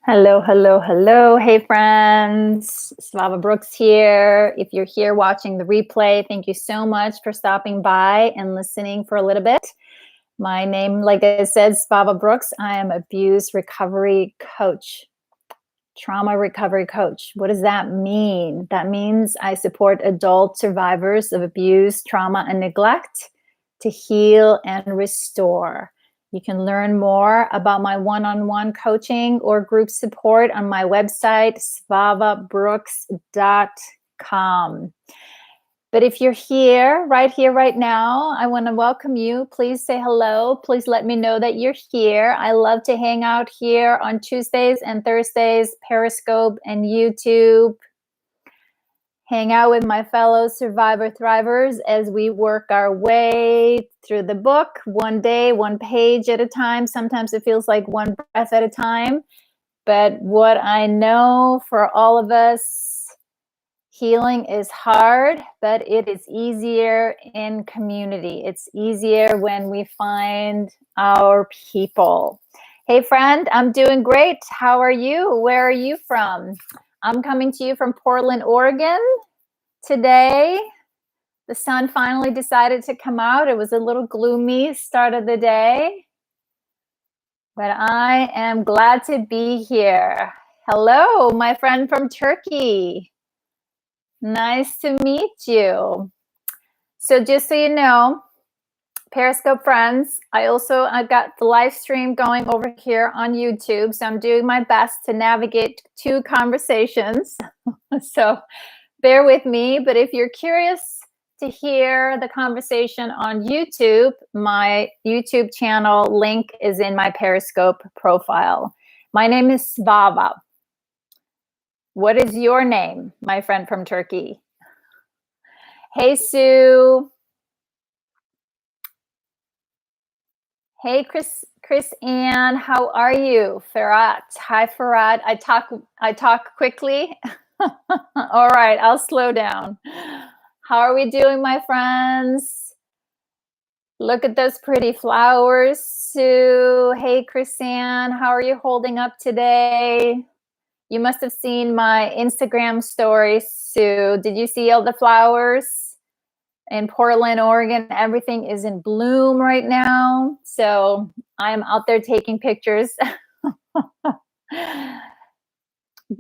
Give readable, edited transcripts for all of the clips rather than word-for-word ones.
Hello, hello, hello. Hey, friends. Svava Brooks here. If you're here watching the replay, thank you so much for stopping by and listening for a little bit. My name, like I said, Svava Brooks. I am abuse recovery coach, trauma recovery coach. What does that mean? That means I support adult survivors of abuse, trauma, and neglect to heal and restore. You can learn more about my one-on-one coaching or group support on my website, svavabrooks.com. But if you're here, right now, I want to welcome you. Please say hello. Please let me know that you're here. I love to hang out here on Tuesdays and Thursdays, Periscope and YouTube. Hang out with my fellow survivor thrivers as we work our way through the book, one day, one page at a time. Sometimes it feels like one breath at a time. But what I know for all of us, healing is hard, but it is easier in community. It's easier when we find our people. Hey, friend, I'm doing great. How are you? Where are you from? I'm coming to you from Portland, Oregon today. The sun finally decided to come out. It was a little gloomy start of the day, but I am glad to be here. Hello, my friend from Turkey. Nice to meet you. So just so you know, Periscope friends, I got the live stream going over here on YouTube. So I'm doing my best to navigate two conversations. So bear with me. But if you're curious to hear the conversation on YouTube, my YouTube channel link is in my Periscope profile. My name is Svava. What is your name, my friend from Turkey? Hey, Sue. Hey, Chris Ann, how are you? Farhat. Hi, Farhat. I talk quickly. All right, I'll slow down. How are we doing, my friends? Look at those pretty flowers, Sue. Hey, Chris Ann, how are you holding up today? You must have seen my Instagram story, Sue. Did you see all the flowers? In Portland, Oregon, everything is in bloom right now. So I'm out there taking pictures,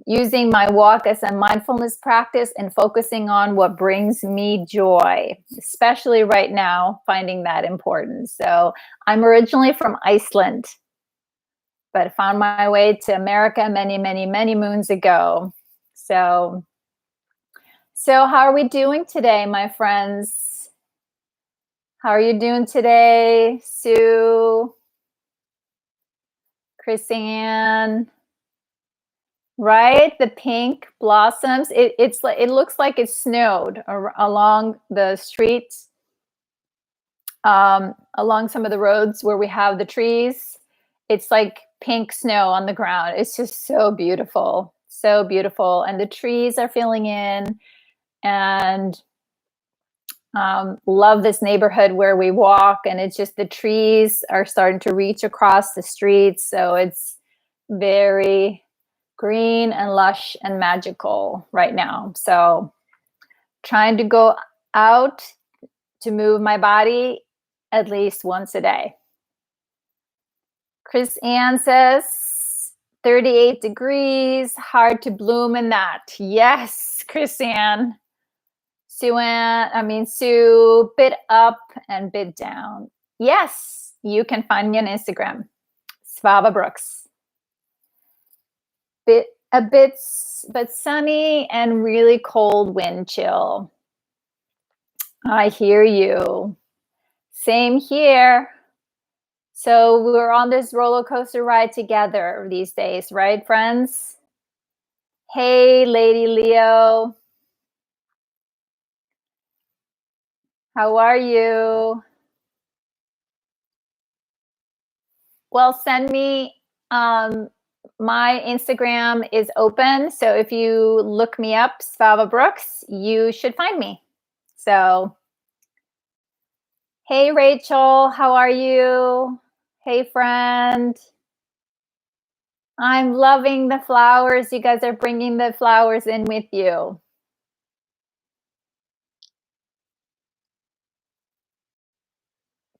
using my walk as a mindfulness practice and focusing on what brings me joy, especially right now, finding that important. So I'm originally from Iceland, but I found my way to America many, many, many moons ago. So how are we doing today, my friends? How are you doing today, Sue? Chrisanne? Right, the pink blossoms. It looks like it snowed along the streets, along some of the roads where we have the trees. It's like pink snow on the ground. It's just so beautiful, so beautiful. And the trees are filling in, and love this neighborhood where we walk, and it's just the trees are starting to reach across the streets. So it's very green and lush and magical right now. So trying to go out to move my body at least once a day. Chris Ann says 38 degrees, hard to bloom in that. Yes, Chris Ann. Sue, bit up and bit down. Yes, you can find me on Instagram, Svava Brooks. A bit, but sunny and really cold wind chill. I hear you. Same here. So we're on this roller coaster ride together these days, right, friends? Hey, Lady Leo. How are you? Well, send me, my Instagram is open. So if you look me up, Svava Brooks, you should find me. So, hey, Rachel, how are you? Hey, friend. I'm loving the flowers. You guys are bringing the flowers in with you.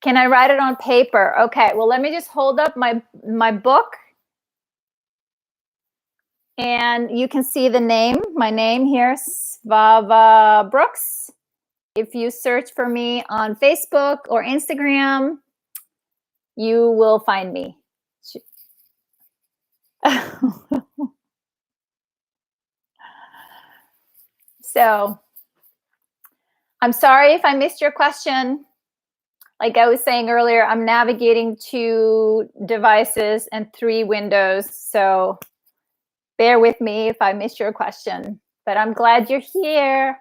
Can I write it on paper? Okay, well, let me just hold up my book. And you can see the name, my name here, Svava Brooks. If you search for me on Facebook or Instagram, you will find me. So I'm sorry if I missed your question. Like I was saying earlier, I'm navigating 2 devices and 3 windows. So bear with me if I missed your question, but I'm glad you're here.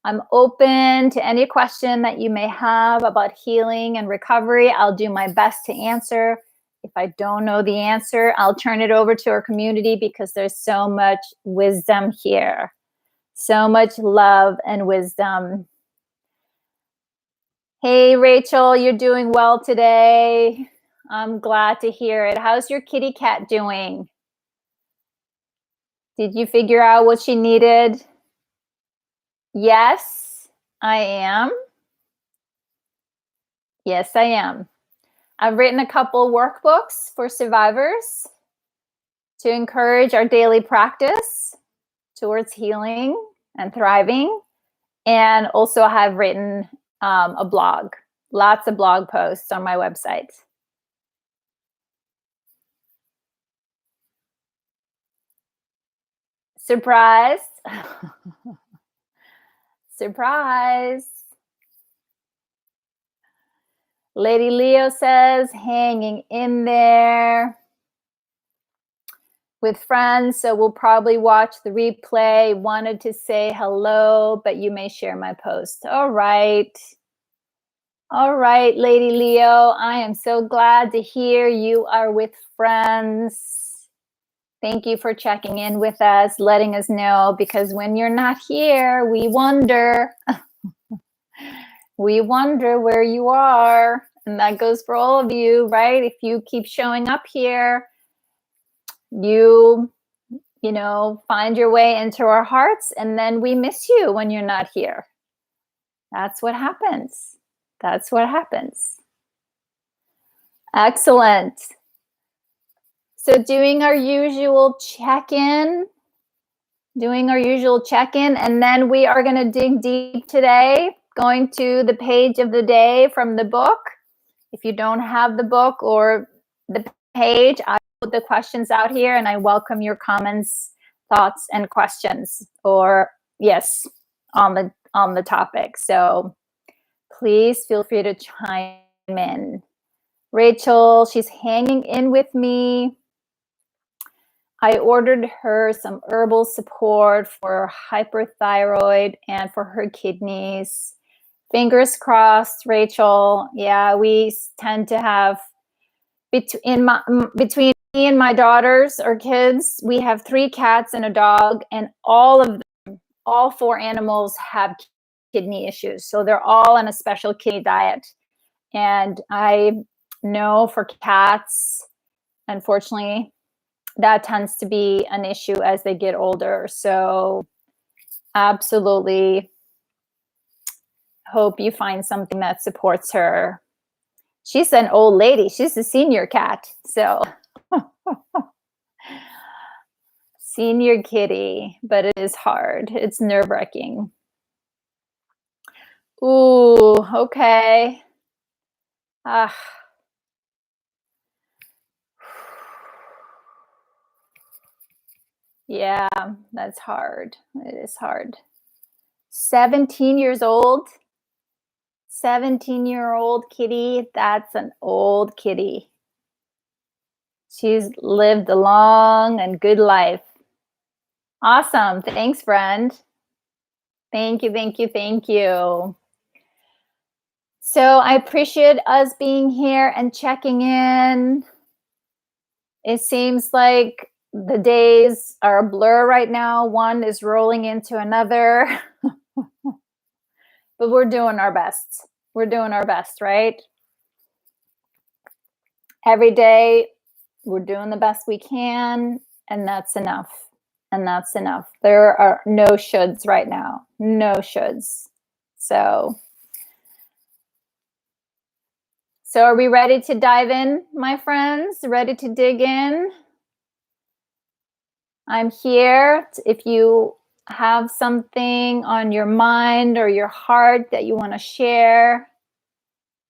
I'm open to any question that you may have about healing and recovery. I'll do my best to answer. If I don't know the answer, I'll turn it over to our community because there's so much wisdom here. So much love and wisdom. Hey, Rachel, you're doing well today. I'm glad to hear it. How's your kitty cat doing? Did you figure out what she needed? Yes, I am. Yes, I am. I've written a couple workbooks for survivors to encourage our daily practice towards healing and thriving. And also have written a blog, lots of blog posts on my website. Surprise. Surprise. Lady Leo says, hanging in there with friends, so we'll probably watch the replay. Wanted to say hello, but you may share my post. All right. All right, Lady Leo, I am so glad to hear you are with friends. Thank you for checking in with us, letting us know, because when you're not here, we wonder. We wonder where you are. And that goes for all of you, right? If you keep showing up here, you know, find your way into our hearts, and then we miss you when you're not here. That's what happens. That's what happens. Excellent. So doing our usual check-in, and then we are going to dig deep today, going to the page of the day from the book. If you don't have the book or the page, I put the questions out here, and I welcome your comments, thoughts, and questions, or yes, on the topic. So please feel free to chime in. Rachel, she's hanging in with me. I ordered her some herbal support for hyperthyroid and for her kidneys. Fingers crossed, Rachel. Yeah, we tend to have between me and my daughters or kids, we have 3 cats and a dog, and all 4 animals have kidney issues. So they're all on a special kidney diet. And I know for cats, unfortunately, that tends to be an issue as they get older. So absolutely hope you find something that supports her. She's an old lady. She's a senior cat. So senior kitty, but it is hard. It's nerve-wracking. Ooh, okay. Yeah, that's hard. It is hard. 17 years old. 17-year-old kitty. That's an old kitty. She's lived a long and good life. Awesome. Thanks, friend. Thank you, thank you, thank you. So I appreciate us being here and checking in. It seems like the days are a blur right now. One is rolling into another. But we're doing our best. We're doing our best, right? Every day We're doing the best we can, and that's enough. And that's enough. There are no shoulds right now. No shoulds. So are we ready to dive in, my friends? Ready to dig in? I'm here. If you have something on your mind or your heart that you want to share,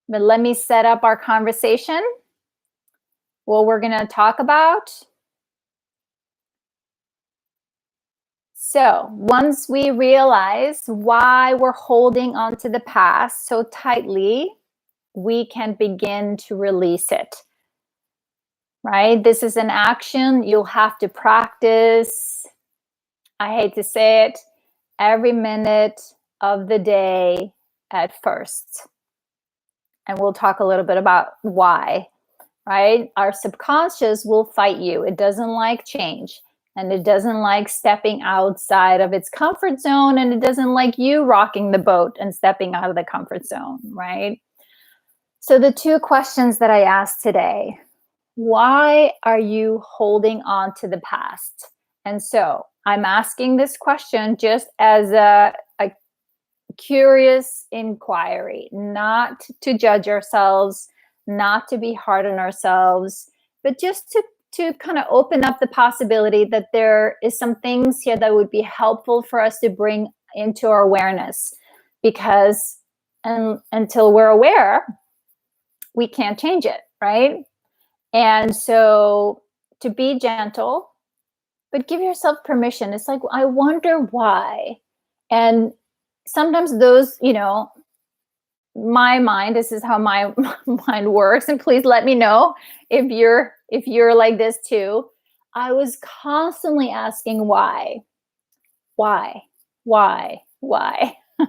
but let me set up our conversation. What we're going to talk about. So once we realize why we're holding on to the past so tightly, we can begin to release it, right? This is an action you'll have to practice. I hate to say it, every minute of the day at first. And we'll talk a little bit about why, right? Our subconscious will fight you. It doesn't like change. And it doesn't like stepping outside of its comfort zone. And it doesn't like you rocking the boat and stepping out of the comfort zone, right? So the two questions that I asked today, why are you holding on to the past? And so I'm asking this question just as a curious inquiry, not to judge ourselves, not to be hard on ourselves, but just to kind of open up the possibility that there is some things here that would be helpful for us to bring into our awareness, because until we're aware, we can't change it, right? And so to be gentle, but give yourself permission. It's like, I wonder why. And sometimes those, my mind, this is how my mind works. And please let me know if you're like this too. I was constantly asking why.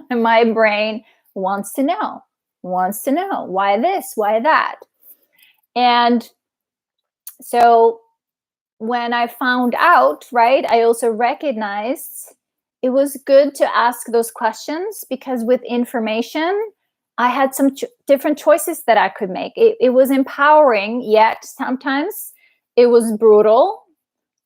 And my brain wants to know why this, why that. And so when I found out, right, I also recognized it was good to ask those questions, because with information, I had some different choices that I could make. It was empowering, yet sometimes it was brutal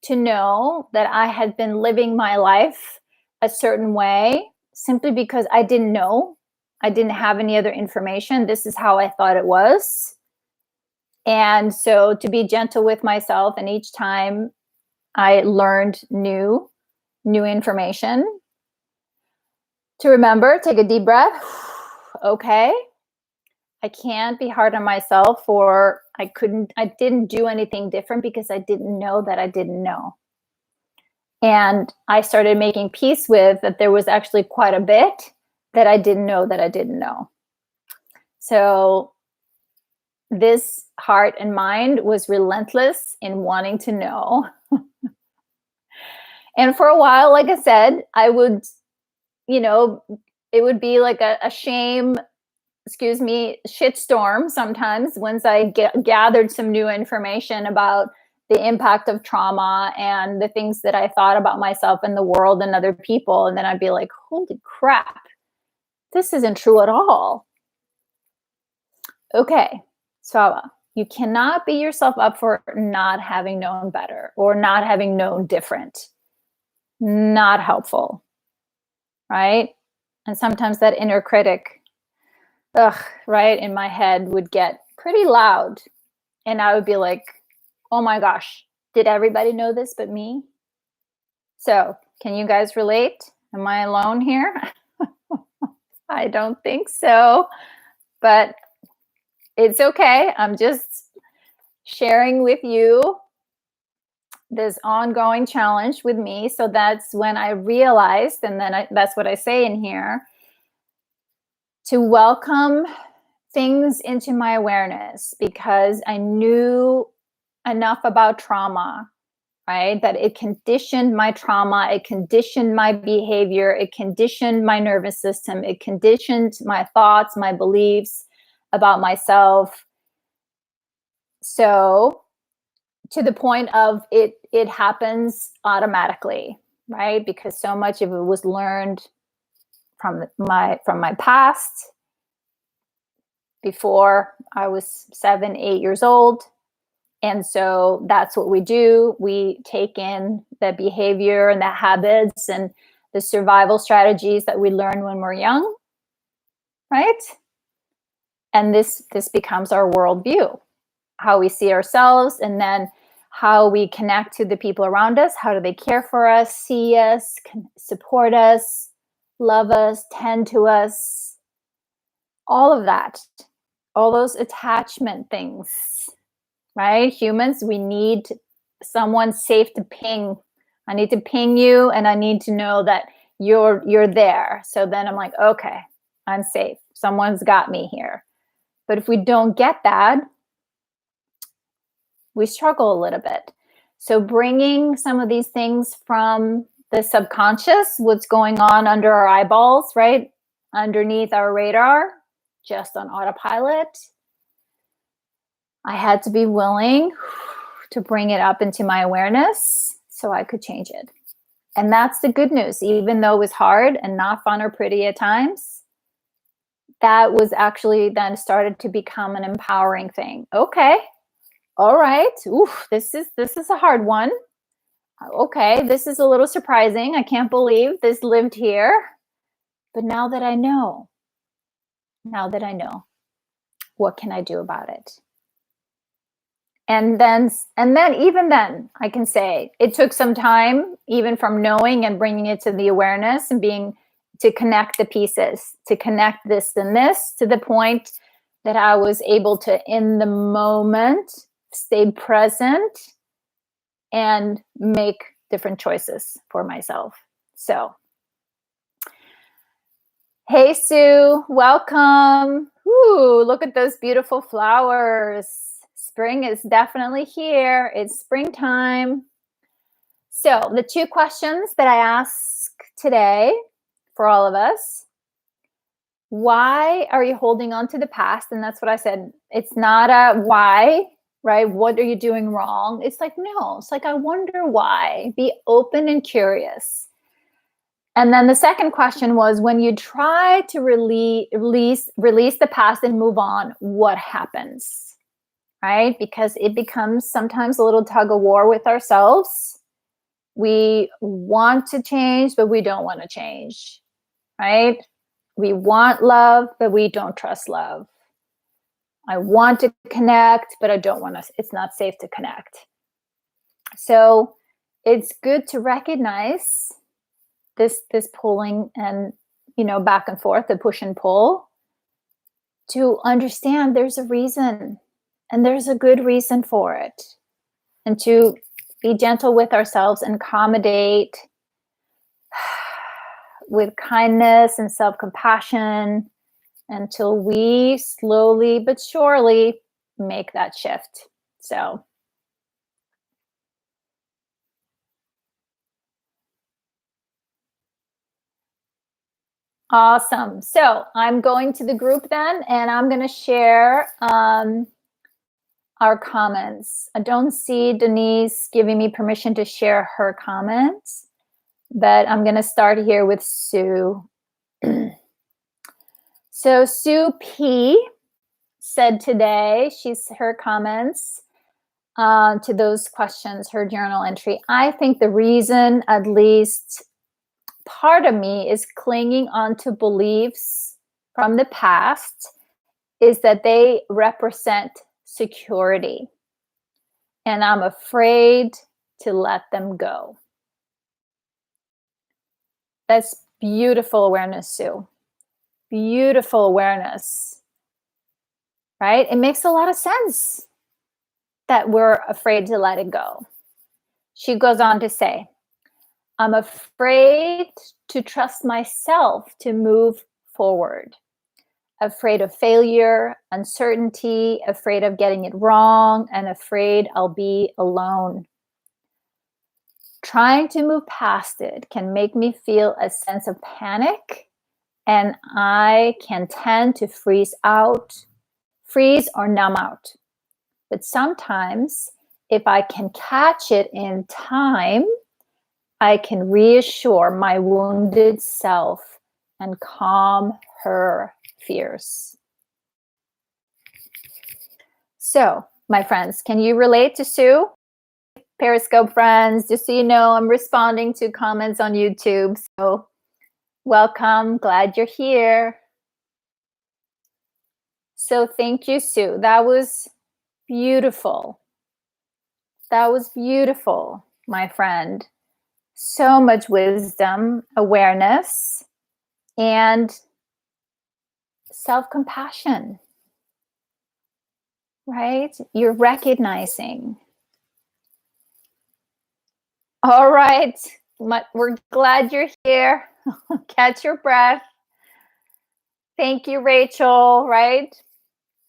to know that I had been living my life a certain way simply because I didn't know. I didn't have any other information. This is how I thought it was. And so to be gentle with myself, and each time I learned new information, to remember, take a deep breath. Okay, I can't be hard on myself, or I didn't do anything different because I didn't know that I didn't know. And I started making peace with that there was actually quite a bit that I didn't know that I didn't know. So this heart and mind was relentless in wanting to know. And for a while, like I said, I would, it would be like a shame, shitstorm sometimes once I gathered some new information about the impact of trauma and the things that I thought about myself and the world and other people. And then I'd be like, holy crap, this isn't true at all. Okay, Svava, you cannot beat yourself up for not having known better or not having known different. Not helpful, right? And sometimes that inner critic, right, in my head would get pretty loud. And I would be like, oh my gosh, did everybody know this but me? So can you guys relate? Am I alone here? I don't think so, but it's okay. I'm just sharing with you this ongoing challenge with me. So that's when I realized, and then that's what I say in here, to welcome things into my awareness, because I knew enough about trauma, right? That it conditioned my trauma, it conditioned my behavior, it conditioned my nervous system, it conditioned my thoughts, my beliefs about myself. So to the point of it happens automatically, right? Because so much of it was learned from my past, before I was 7, 8 years old. And so that's what we do. We take in the behavior and the habits and the survival strategies that we learn when we're young, right? And this becomes our worldview, how we see ourselves, and then how we connect to the people around us. How do they care for us, see us, support us, love us, tend to us? All of that, all those attachment things, right? Humans, we need someone safe to ping. I need to ping you, and I need to know that you're there. So then I'm like, okay, I'm safe. Someone's got me here. But if we don't get that, we struggle a little bit. So bringing some of these things from the subconscious, what's going on under our eyeballs, right? Underneath our radar, just on autopilot. I had to be willing to bring it up into my awareness so I could change it. And that's the good news. Even though it was hard and not fun or pretty at times, that was actually then started to become an empowering thing. Okay. All right. Oof, this is a hard one. Okay, this is a little surprising. I can't believe this lived here. But now that I know, what can I do about it? And then even then, I can say it took some time, even from knowing and bringing it to the awareness and being to connect the pieces, to connect this and this to the point that I was able to, in the moment, stay present and make different choices for myself. So, hey, Sue, welcome. Ooh, look at those beautiful flowers. Spring is definitely here. It's springtime. So the two questions that I ask today for all of us: why are you holding on to the past? And that's what I said. It's not a why, right? What are you doing wrong? It's like, no, it's like, I wonder why. Be open and curious. And then the second question was, when you try to release the past and move on, what happens, right? Because it becomes sometimes a little tug of war with ourselves. We want to change, but we don't want to change, right? We want love, but we don't trust love. I want to connect, but I don't want to, it's not safe to connect. So it's good to recognize this pulling and, back and forth, the push and pull, to understand there's a reason and there's a good reason for it, and to be gentle with ourselves and accommodate with kindness and self-compassion until we slowly but surely make that shift. So awesome. So I'm going to the group then, and I'm going to share our comments. I don't see Denise giving me permission to share her comments, but I'm going to start here with Sue. So Sue P said today, her comments to those questions, her journal entry. I think the reason, at least part of me, is clinging onto beliefs from the past is that they represent security, and I'm afraid to let them go. That's beautiful awareness, Sue. Beautiful awareness, right? It makes a lot of sense that we're afraid to let it go. She goes on to say, I'm afraid to trust myself to move forward. Afraid of failure, uncertainty, afraid of getting it wrong, and afraid I'll be alone. Trying to move past it can make me feel a sense of panic, and I can tend to freeze or numb out. But sometimes, if I can catch it in time, I can reassure my wounded self and calm her fears. So my friends? Can you relate to Sue? Periscope friends, just so you know, I'm responding to comments on YouTube. So welcome. Glad you're here. So thank you, Sue. That was beautiful. That was beautiful, my friend. So much wisdom, awareness, and self-compassion, right? You're recognizing. All right. We're glad you're here. Catch your breath. Thank you, Rachel, right?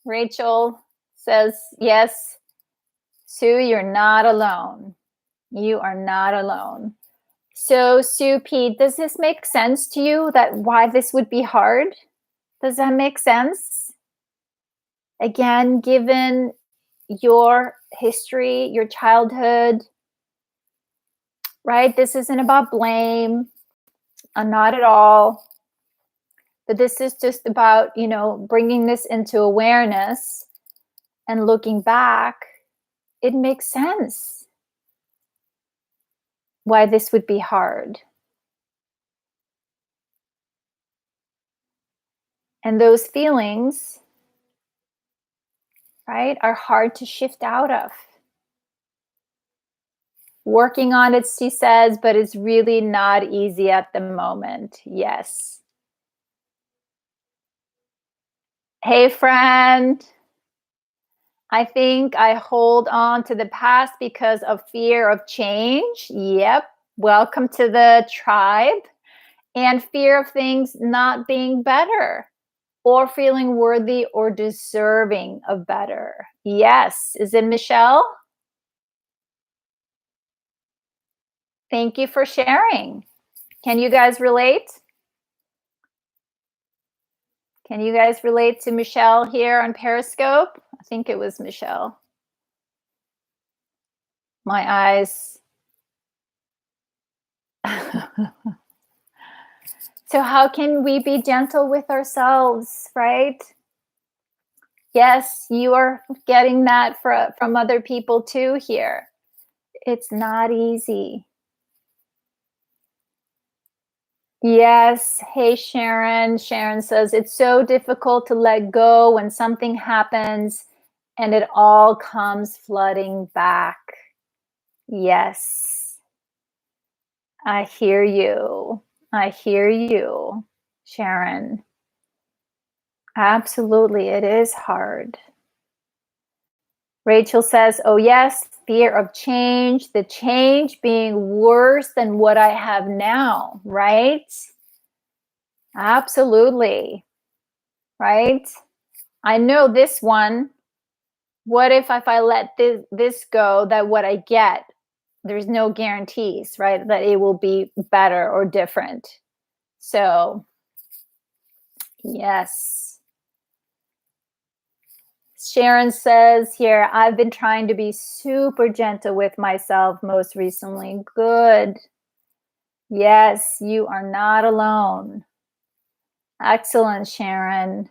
Rachel says, yes, Sue, you're not alone. You are not alone. So, Sue P, does this make sense to you, that why this would be hard? Does that make sense? Again, given your history, your childhood, right? This isn't about blame, not at all. But this is just about, bringing this into awareness and looking back. It makes sense why this would be hard. And those feelings, right, are hard to shift out of. Working on it, she says, but it's really not easy at the moment. Yes. Hey, friend. I think I hold on to the past because of fear of change. Yep. Welcome to the tribe. And fear of things not being better or feeling worthy or deserving of better. Yes. Is it Michelle? Thank you for sharing. Can you guys relate? Can you guys relate to Michelle here on Periscope? I think it was Michelle. My eyes. So how can we be gentle with ourselves, right? Yes, you are getting that from other people too here. It's not easy. Yes. Hey, Sharon. Sharon says, it's so difficult to let go when something happens and it all comes flooding back. Yes. I hear you. I hear you, Sharon. Absolutely. It is hard. Rachel says, oh, yes, fear of change, the change being worse than what I have now, right? Absolutely. Right? I know this one. What if I let this go, that what I get, there's no guarantees, right? That it will be better or different. So, yes. Sharon says here, I've been trying to be super gentle with myself most recently. Good. Yes, you are not alone. Excellent, Sharon.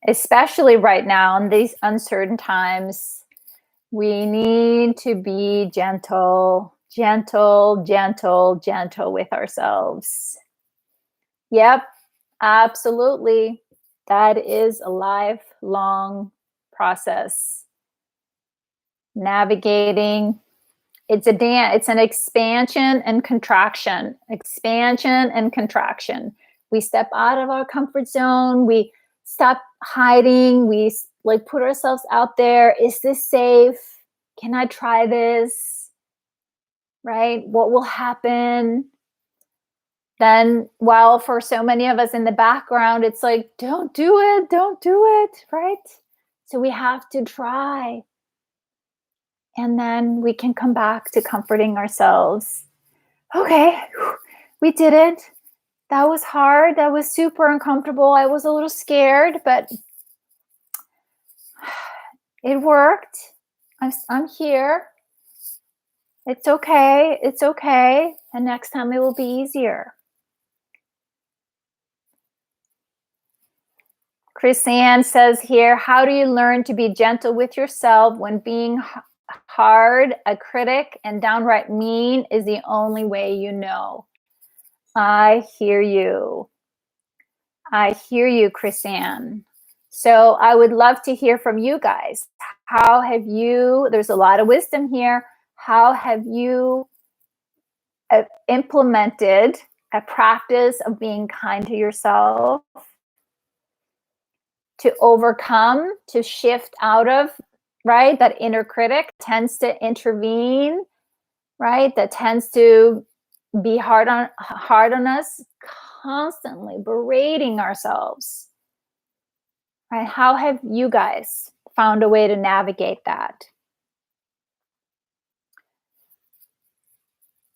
Especially right now in these uncertain times, we need to be gentle, gentle, gentle, gentle with ourselves. Yep, absolutely. That is a lifelong process. Navigating. It's a dance. It's an expansion and contraction. Expansion and contraction. We step out of our comfort zone. We stop hiding. We put ourselves out there. Is this safe? Can I try this? Right? What will happen? Then, while for so many of us in the background, it's like, don't do it. Don't do it. Right? So we have to try. And then we can come back to comforting ourselves. Okay, we did it. That was hard. That was super uncomfortable. I was a little scared, but it worked. I'm here. It's okay. It's okay. And next time it will be easier. Chrisanne says here, how do you learn to be gentle with yourself when being hard, a critic, and downright mean is the only way you know? I hear you. I hear you, Chrisanne. So I would love to hear from you guys. How have you, there's a lot of wisdom here. How have you implemented a practice of being kind to yourself to overcome, to shift out of, right? That inner critic tends to intervene, right? That tends to be hard on us, constantly berating ourselves. Right? How have you guys found a way to navigate that?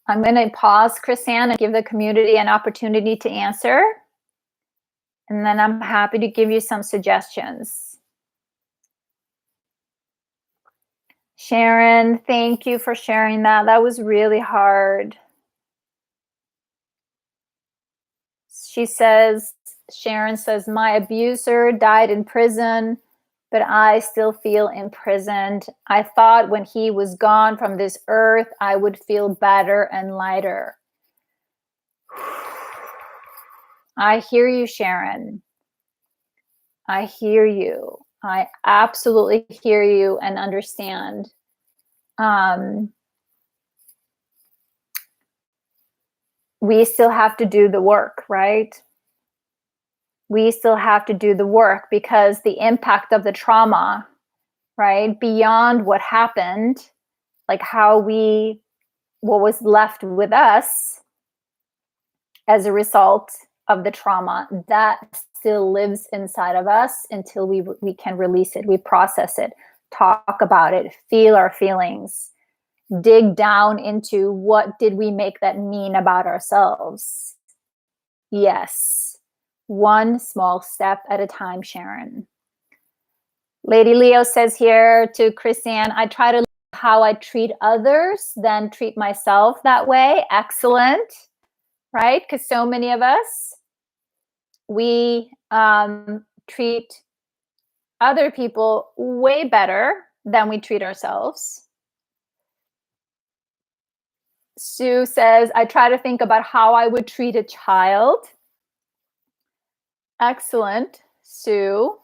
I'm going to pause, Chrisanne, and give the community an opportunity to answer. And then I'm happy to give you some suggestions. Sharon, thank you for sharing that. That was really hard. She says, Sharon says, my abuser died in prison, but I still feel imprisoned. I thought when he was gone from this earth, I would feel better and lighter. I hear you, Sharon. I hear you. I absolutely hear you and understand. We still have to do the work, right? We still have to do the work because the impact of the trauma, right, beyond what happened, like what was left with us as a result of the trauma, that still lives inside of us until we can release it, we process it, talk about it, feel our feelings, dig down into what did we make that mean about ourselves. Yes, one small step at a time, Sharon. Lady Leo says here to Chrisanne, I try to how I treat others, then treat myself that way. Excellent, right? Because so many of us, we treat other people way better than we treat ourselves. Sue says, I try to think about how I would treat a child. Excellent, Sue.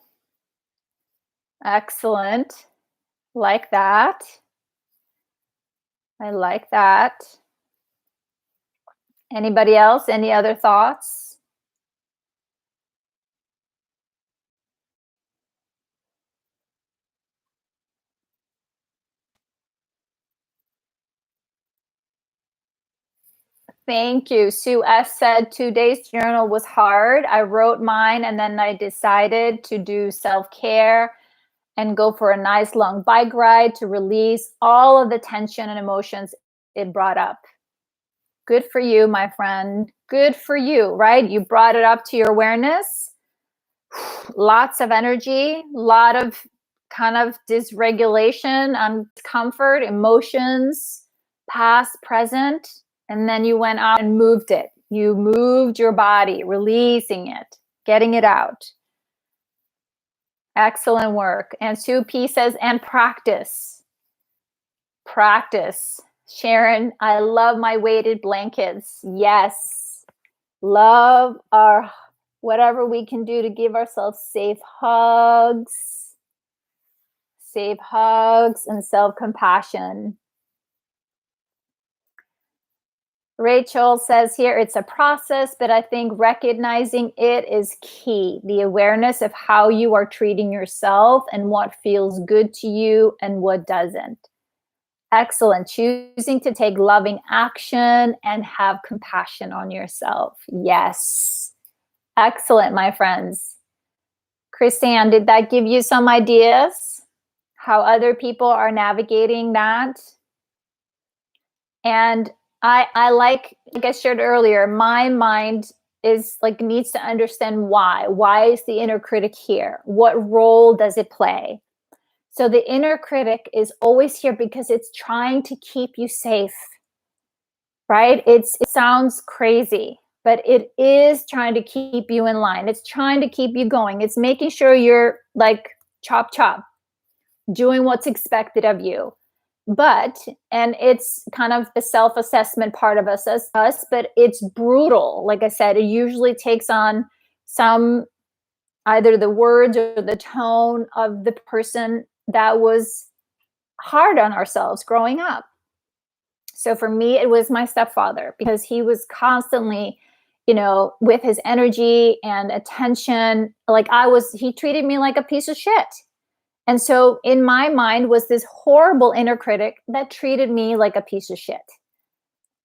Excellent. Like that. I like that. Anybody else? Any other thoughts? Thank you. Sue S. said 2 days journal was hard. I wrote mine and then I decided to do self-care and go for a nice long bike ride to release all of the tension and emotions it brought up. Good for you, my friend. Good for you, right? You brought it up to your awareness. Lots of energy, lot of kind of dysregulation, discomfort, emotions, past, present. And then you went out and moved it. You moved your body, releasing it, getting it out. Excellent work. And Sue P says, and practice. Practice. Sharon, I love my weighted blankets. Yes. Love our whatever we can do to give ourselves safe hugs and self-compassion. Rachel says here, it's a process, but I think recognizing it is key. The awareness of how you are treating yourself and what feels good to you and what doesn't. Excellent. Choosing to take loving action and have compassion on yourself. Yes. Excellent, my friends. Chrisanne, did that give you some ideas how other people are navigating that? And I like I shared earlier, my mind is like needs to understand why. Why is the inner critic here? What role does it play? So the inner critic is always here because it's trying to keep you safe, right? It sounds crazy, but it is trying to keep you in line. It's trying to keep you going. It's making sure you're like chop chop, doing what's expected of you. But, and it's kind of the self-assessment part of us, but it's brutal. Like I said, it usually takes on some, either the words or the tone of the person that was hard on ourselves growing up. So for me, it was my stepfather, because he was constantly, with his energy and attention, like he treated me like a piece of shit. And so in my mind was this horrible inner critic that treated me like a piece of shit.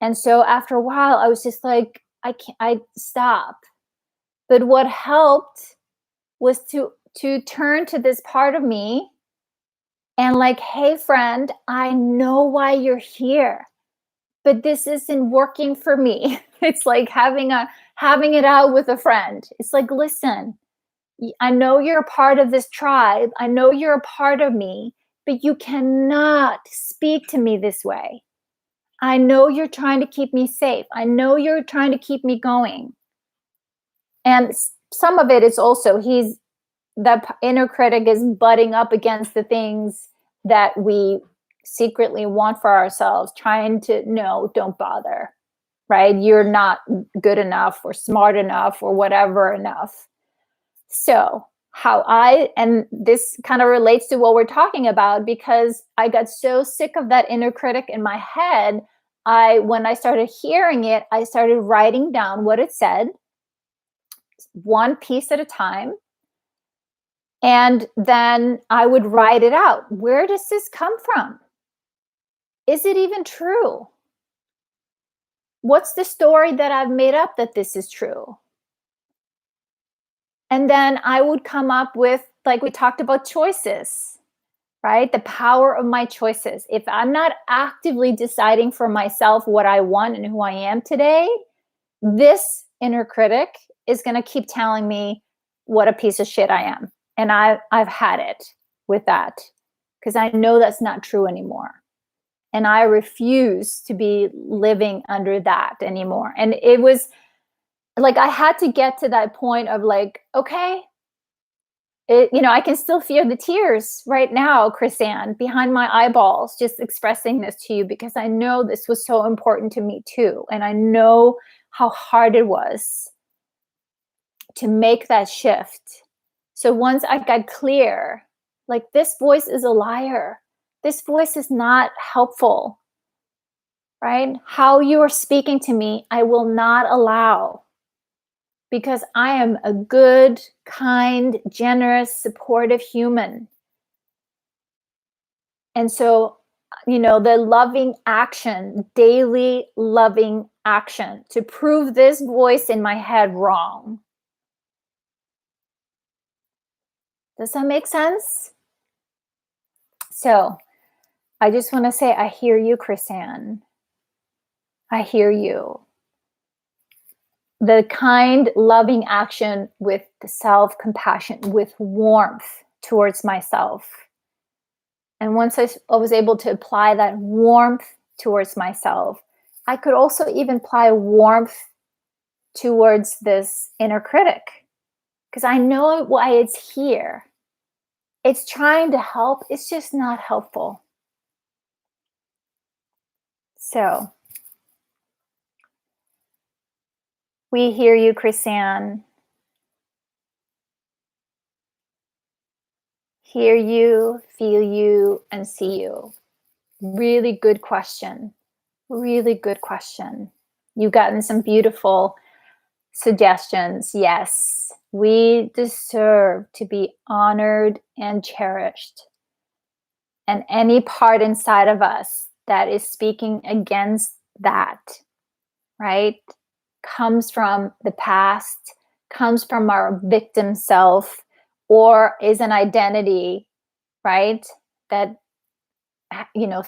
And so after a while, I was just like, I stop. But what helped was to turn to this part of me and like, hey friend, I know why you're here, but this isn't working for me. It's like having it out with a friend. It's like, listen, I know you're a part of this tribe. I know you're a part of me, but you cannot speak to me this way. I know you're trying to keep me safe. I know you're trying to keep me going. And some of it is also, that inner critic is butting up against the things that we secretly want for ourselves, trying to, no, don't bother, right? You're not good enough or smart enough or whatever enough. So and this kind of relates to what we're talking about, because I got so sick of that inner critic in my head. When I started hearing it, I started writing down what it said, one piece at a time. And then I would write it out. Where does this come from? Is it even true? What's the story that I've made up that this is true? And then I would come up with, like we talked about, choices, right? The power of my choices. If I'm not actively deciding for myself what I want and who I am today, this inner critic is going to keep telling me what a piece of shit I am. And I've had it with that, because I know that's not true anymore. And I refuse to be living under that anymore. And it was like, I had to get to that point of like, okay, I can still feel the tears right now, Chris-Anne, behind my eyeballs, just expressing this to you, because I know this was so important to me too. And I know how hard it was to make that shift. So once I got clear, like, this voice is a liar. This voice is not helpful, right? How you are speaking to me, I will not allow, because I am a good, kind, generous, supportive human. And so, the loving action, daily loving action to prove this voice in my head wrong. Does that make sense? So I just want to say, I hear you, Chris-Anne. I hear you. The kind, loving action with the self-compassion, with warmth towards myself. And once I was able to apply that warmth towards myself, I could also even apply warmth towards this inner critic, because I know why it's here. It's trying to help. It's just not helpful. So we hear you, Chris-Anne. Hear you, feel you, and see you. Really good question. Really good question. You've gotten some beautiful suggestions. Yes, we deserve to be honored and cherished. And any part inside of us that is speaking against that, right, comes from the past, comes from our victim self, or is an identity, right, that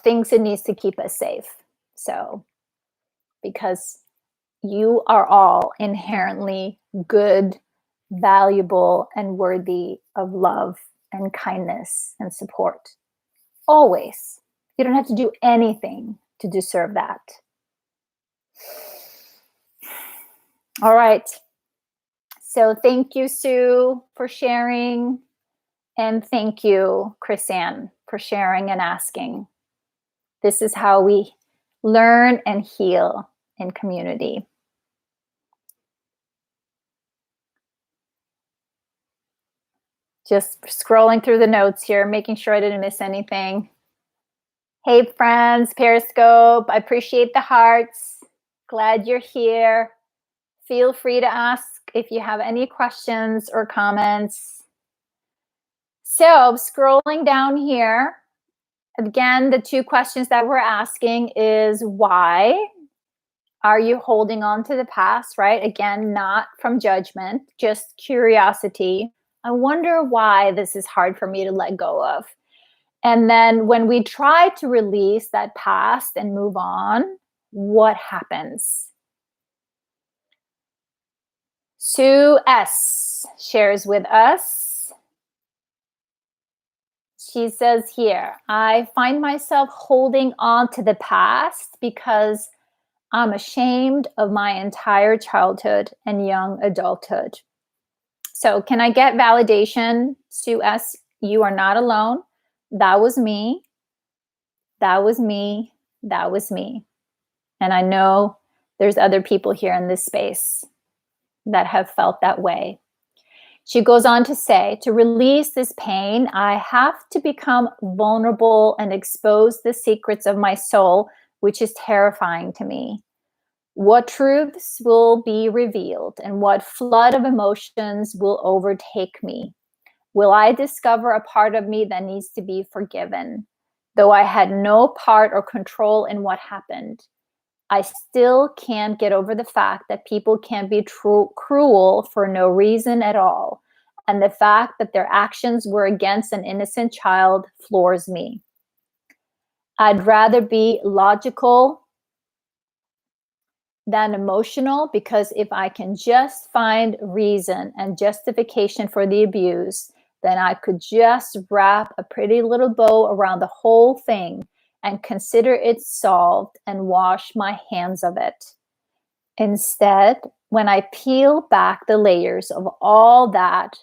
thinks it needs to keep us safe. So, because you are all inherently good, valuable, and worthy of love and kindness and support. Always. You don't have to do anything to deserve that. All right. So thank you, Sue, for sharing. And thank you, Chrisanne, for sharing and asking. This is how we learn and heal in community. Just scrolling through the notes here, making sure I didn't miss anything. Hey, friends, Periscope, I appreciate the hearts. Glad you're here. Feel free to ask if you have any questions or comments. So, scrolling down here, again, the two questions that we're asking is why are you holding on to the past, right? Again, not from judgment, just curiosity. I wonder why this is hard for me to let go of. And then when we try to release that past and move on, what happens? Sue S. shares with us. She says here, I find myself holding on to the past because I'm ashamed of my entire childhood and young adulthood. So can I get validation, Sue S? You are not alone. That was me. That was me. That was me. And I know there's other people here in this space that have felt that way. She goes on to say, to release this pain, I have to become vulnerable and expose the secrets of my soul, which is terrifying to me. What truths will be revealed and what flood of emotions will overtake me? Will I discover a part of me that needs to be forgiven? Though I had no part or control in what happened, I still can't get over the fact that people can be cruel for no reason at all. And the fact that their actions were against an innocent child floors me. I'd rather be logical than emotional, because if I can just find reason and justification for the abuse, then I could just wrap a pretty little bow around the whole thing and consider it solved and wash my hands of it. Instead, when I peel back the layers of all that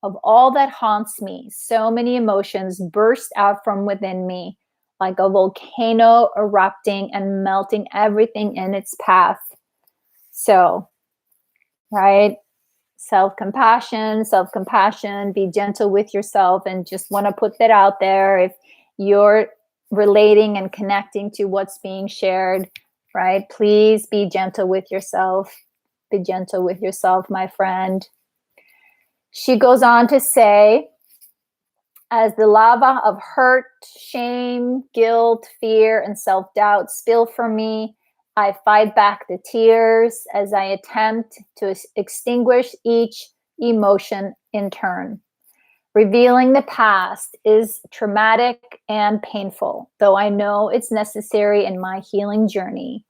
haunts me, so many emotions burst out from within me like a volcano erupting and melting everything in its path. So, right? Self-compassion, be gentle with yourself, and just want to put that out there. If you're relating and connecting to what's being shared, right? Please be gentle with yourself. Be gentle with yourself, my friend. She goes on to say, as the lava of hurt, shame, guilt, fear, and self-doubt spill from me, I fight back the tears as I attempt to extinguish each emotion in turn. Revealing the past is traumatic and painful, though I know it's necessary in my healing journey.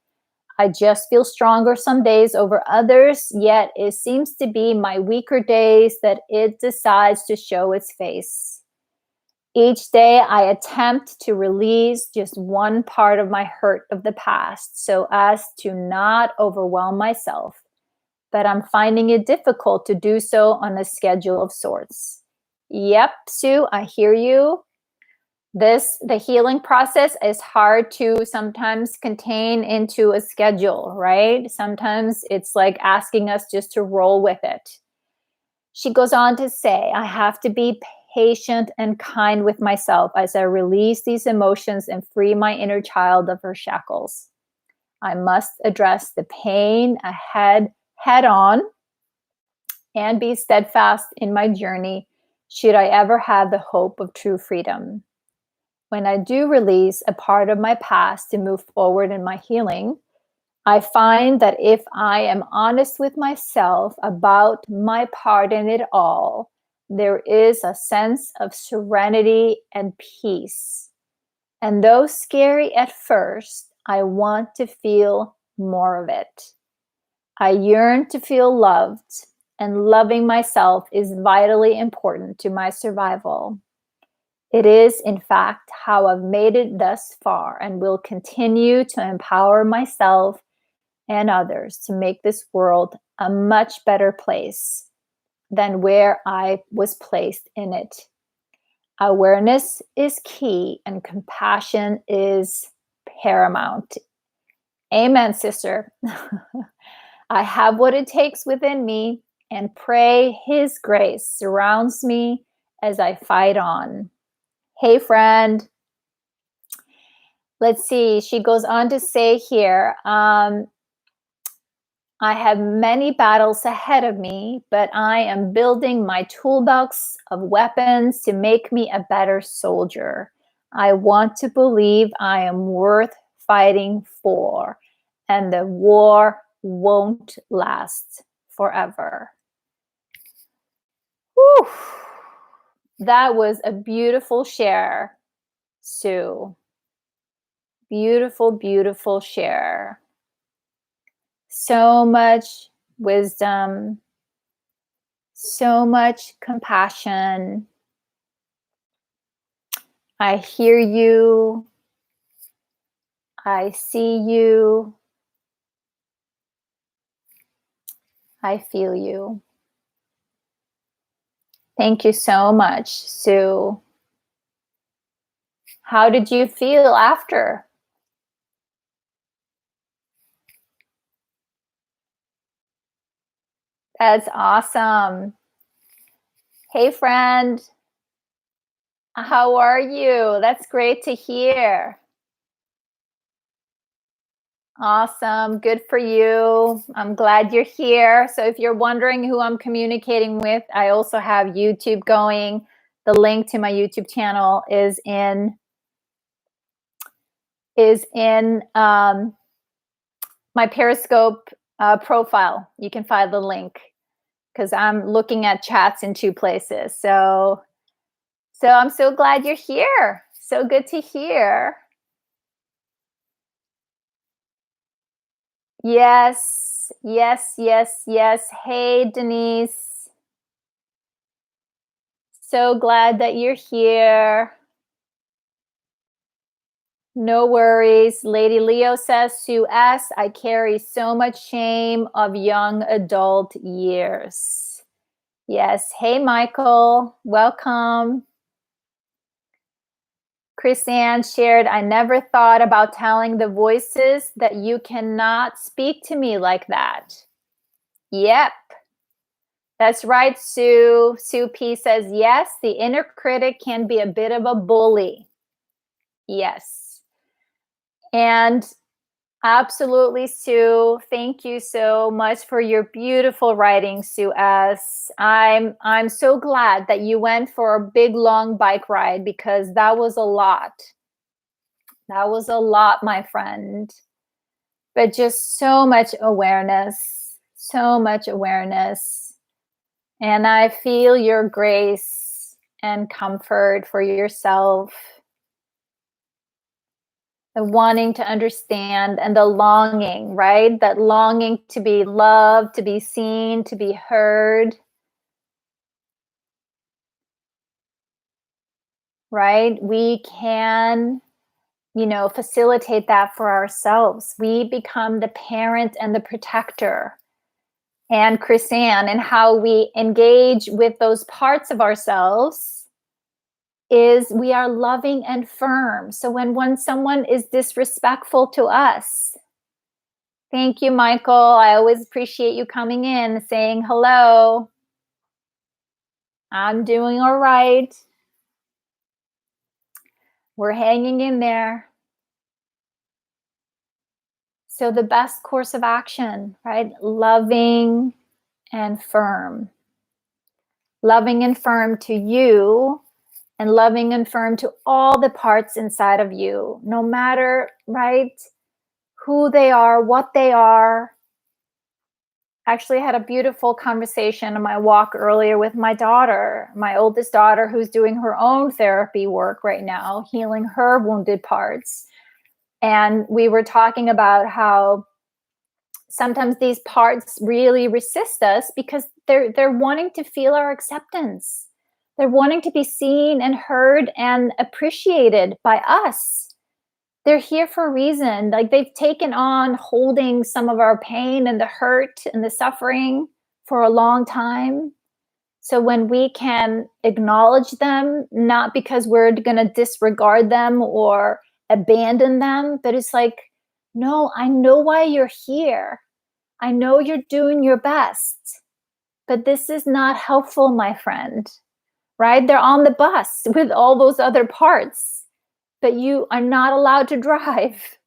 I just feel stronger some days over others, yet it seems to be my weaker days that it decides to show its face. Each day I attempt to release just one part of my hurt of the past so as to not overwhelm myself, but I'm finding it difficult to do so on a schedule of sorts. Yep, Sue, I hear you. The healing process is hard to sometimes contain into a schedule, right? Sometimes it's like asking us just to roll with it. She goes on to say, I have to be patient and kind with myself as I release these emotions and free my inner child of her shackles. I must address the pain ahead head on and be steadfast in my journey should I ever have the hope of true freedom. When I do release a part of my past to move forward in my healing, I find that if I am honest with myself about my part in it all, there is a sense of serenity and peace. And though scary at first, I want to feel more of it. I yearn to feel loved, and loving myself is vitally important to my survival. It is, in fact, how I've made it thus far and will continue to empower myself and others to make this world a much better place than where I was placed in it. Awareness is key and compassion is paramount. Amen, sister. I have what it takes within me, and pray His grace surrounds me as I fight on. Hey, friend. Let's see. She goes on to say here, I have many battles ahead of me, but I am building my toolbox of weapons to make me a better soldier. I want to believe I am worth fighting for, and the war won't last forever. Whew. That was a beautiful share, Sue. Beautiful, beautiful share. So much wisdom, so much compassion. I hear you. I see you. I feel you. Thank you so much, Sue. How did you feel after? That's awesome. Hey, friend. How are you? That's great to hear. Awesome. Good for you. I'm glad you're here. So if you're wondering who I'm communicating with, I also have YouTube going. The link to my YouTube channel is in my Periscope profile. You can find the link because I'm looking at chats in two places. So I'm so glad you're here. So good to hear. Yes, yes, yes, yes. Hey, Denise. So glad that you're here. No worries. Lady Leo says, Sue S., I carry so much shame of young adult years. Yes. Hey, Michael. Welcome. Chris Ann shared, I never thought about telling the voices that you cannot speak to me like that. Yep. That's right, Sue. Sue P says, yes, the inner critic can be a bit of a bully. Yes. And absolutely, Sue. Thank you so much for your beautiful writing, Sue S. I'm so glad that you went for a big, long bike ride because that was a lot. That was a lot, my friend. But just so much awareness, so much awareness. And I feel your grace and comfort for yourself. The wanting to understand and the longing, right? That longing to be loved, to be seen, to be heard. Right? We can, facilitate that for ourselves. We become the parent and the protector. And Chrisanne, and how we engage with those parts of ourselves is we are loving and firm. So when someone is disrespectful to us, thank you, Michael. I always appreciate you coming in, saying hello. I'm doing all right. We're hanging in there. So the best course of action, right? Loving and firm. Loving and firm to you, and loving and firm to all the parts inside of you, no matter, right, who they are, what they are. Actually, I had a beautiful conversation on my walk earlier with my daughter, my oldest daughter, who's doing her own therapy work right now, healing her wounded parts. And we were talking about how sometimes these parts really resist us because they're wanting to feel our acceptance. They're wanting to be seen and heard and appreciated by us. They're here for a reason. Like, they've taken on holding some of our pain and the hurt and the suffering for a long time. So when we can acknowledge them, not because we're going to disregard them or abandon them, but it's like, no, I know why you're here. I know you're doing your best, but this is not helpful, my friend, right? They're on the bus with all those other parts, but you are not allowed to drive,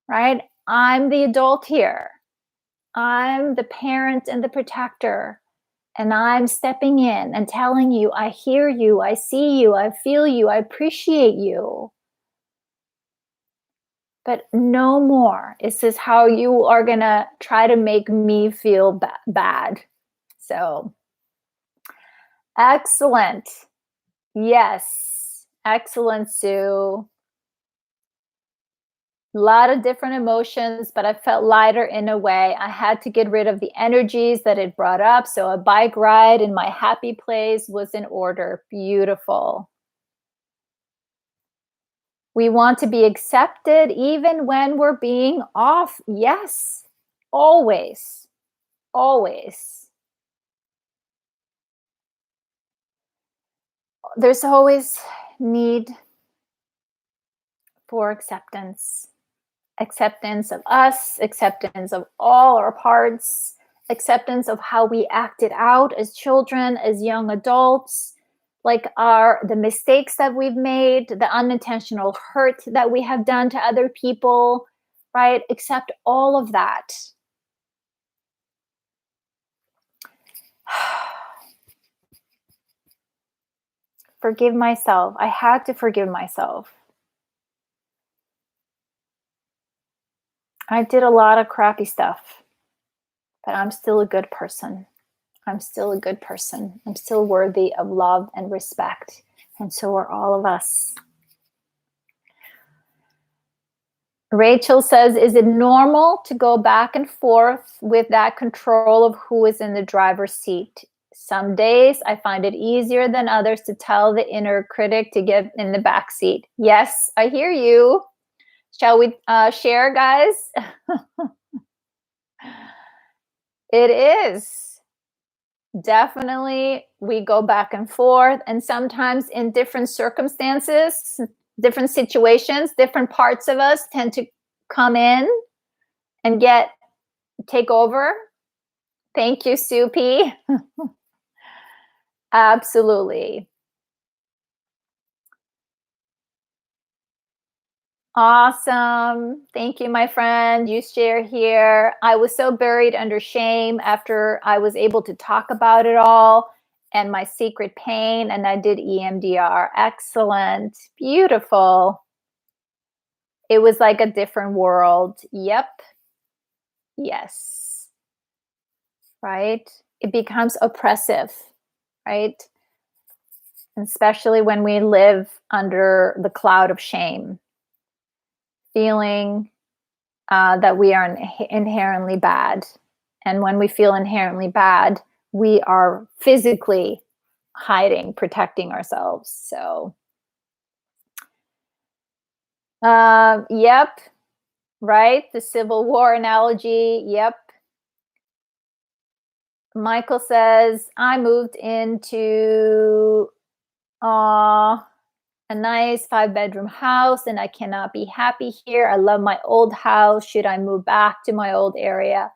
right? I'm the adult here. I'm the parent and the protector. And I'm stepping in and telling you, I hear you, I see you, I feel you, I appreciate you. But no more. Is this how you are going to try to make me feel bad? So, excellent. Yes. Excellent, Sue. A lot of different emotions, but I felt lighter in a way. I had to get rid of the energies that it brought up. So a bike ride in my happy place was in order. Beautiful. We want to be accepted even when we're being off. Yes, always, always. There's always need for acceptance. Acceptance of us, acceptance of all our parts, acceptance of how we acted out as children, as young adults, like the mistakes that we've made, the unintentional hurt that we have done to other people, right? Accept all of that. Forgive myself. I had to forgive myself. I did a lot of crappy stuff, but I'm still a good person. I'm still a good person. I'm still worthy of love and respect. And so are all of us. Rachel says, is it normal to go back and forth with that control of who is in the driver's seat? Some days I find it easier than others to tell the inner critic to get in the back seat. Yes, I hear you. Shall we share, guys? It is. Definitely, we go back and forth, and sometimes in different circumstances, different situations, different parts of us tend to come in and take over. Thank you, Soupy. Absolutely. Awesome. Thank you, my friend. You share here. I was so buried under shame after I was able to talk about it all and my secret pain, and I did EMDR. Excellent. Beautiful. It was like a different world. Yep. Yes. Right? It becomes oppressive, right? Especially when we live under the cloud of shame, feeling that we are inherently bad. And when we feel inherently bad, we are physically hiding, protecting ourselves. So, yep, right? The Civil War analogy. Yep. Michael says, I moved into a nice 5-bedroom house and I cannot be happy here. I love my old house. Should I move back to my old area?